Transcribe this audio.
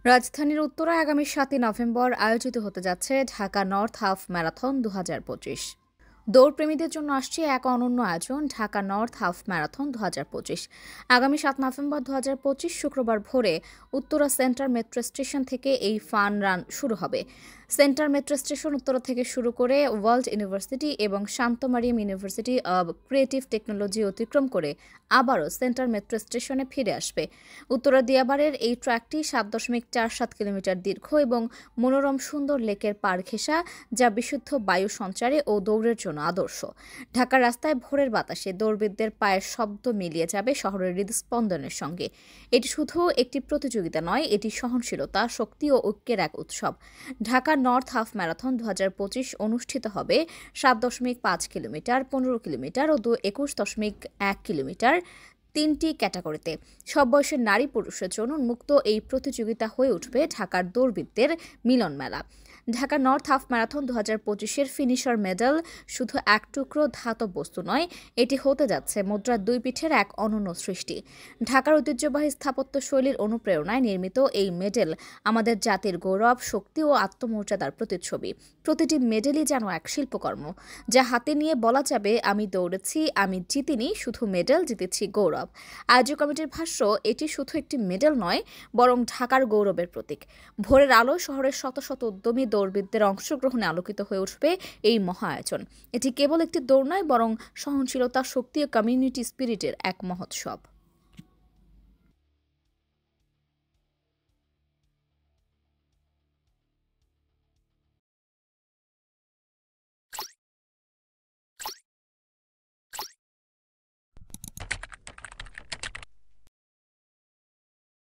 রাজধানীর উত্তরায় আগামী ৭ই নভেম্বর আয়োজিত হতে যাচ্ছে ঢাকা নর্থ হাফ ম্যারাথন ২০২৫। দৌড়প্রেমীদের জন্য আসছে এক অনন্য আয়োজন, ঢাকা নর্থ হাফ ম্যারাথন ২০২৫। আগামী ৭ নভেম্বর ২০২৫ শুক্রবার ভোরে উত্তরা সেন্টার মেট্রো স্টেশন থেকে এই ফান রান শুরু হবে। সেন্টার মেট্রো স্টেশন উত্তরা থেকে শুরু করে ওয়ার্ল্ড ইউনিভার্সিটি এবং Shanto Mariam university of creative technology অতিক্রম করে আবারও সেন্টার মেট্রো স্টেশনে ফিরে আসবে। উত্তরা দিয়াবাড়ের এই ট্র্যাকটি ৭.৪৭ কিলোমিটার দীর্ঘ এবং মনোরম সুন্দর লেকের পাড় ঘেঁষা, যা বিশুদ্ধ বায়ু সঞ্চারে ও দৌড়ের জন্য আদর্শ। ঢাকার রাস্তায় ভোরের বাতাসে দৌড়বিদদের পায়ের শব্দ মিলিয়ে যাবে শহরের হৃদস্পন্দনের সঙ্গে। এটি শুধু একটি প্রতিযোগিতা নয়, এটি সহনশীলতা, শক্তি ও ঐক্যের এক উৎসব। ঢাকা নর্থ হাফ ম্যারাথন ২০২৫ অনুষ্ঠিত হবে ৭.৫ কিলোমিটার, ১৫ কিলোমিটার ও ২১.১ কিলোমিটার, ৩টি ক্যাটাগরিতে। সব বয়সের নারী পুরুষের জন্য উন্মুক্ত এই প্রতিযোগিতা হয়ে উঠবে ঢাকার দৌড়বিদদের মিলন মেলা। ঢাকা নর্থ হাফ ম্যারাথন ২০২৫-এর ফিনিশার মেডেল শুধু এক টুকরো ধাতব বস্তু নয়, এটি হতে যাচ্ছে মুদ্রার দুই পিঠের এক অনন্য সৃষ্টি। ঢাকার ঐতিহ্যবাহী স্থাপত্যশৈলীর অনুপ্রেরণায় নির্মিত এই মেডেল আমাদের জাতির গৌরব, শক্তি ও আত্মমর্যাদার প্রতিচ্ছবি। প্রতিটি মেডেলই যেন এক শিল্পকর্ম, যা হাতে নিয়ে বলা যাবে, আমি দৌড়েছি, আমি জিতিনি শুধু মেডেল, জিতেছি গৌরব। আয়োজক কমিটির ভাষ্য, এটি শুধু একটি মেডেল নয়, বরং ঢাকার গৌরবের প্রতীক। ভোরের আলো শহরের শত শত উদ্যমী দৌড়বিদদের অংশগ্রহণে আলোকিত হয়ে উঠবে এই মহা আয়োজন। এটি কেবল একটি দৌড় নয়, বরং সহনশীলতা, শক্তি ও কমিউনিটি স্পিরিটের এক মহোৎসব।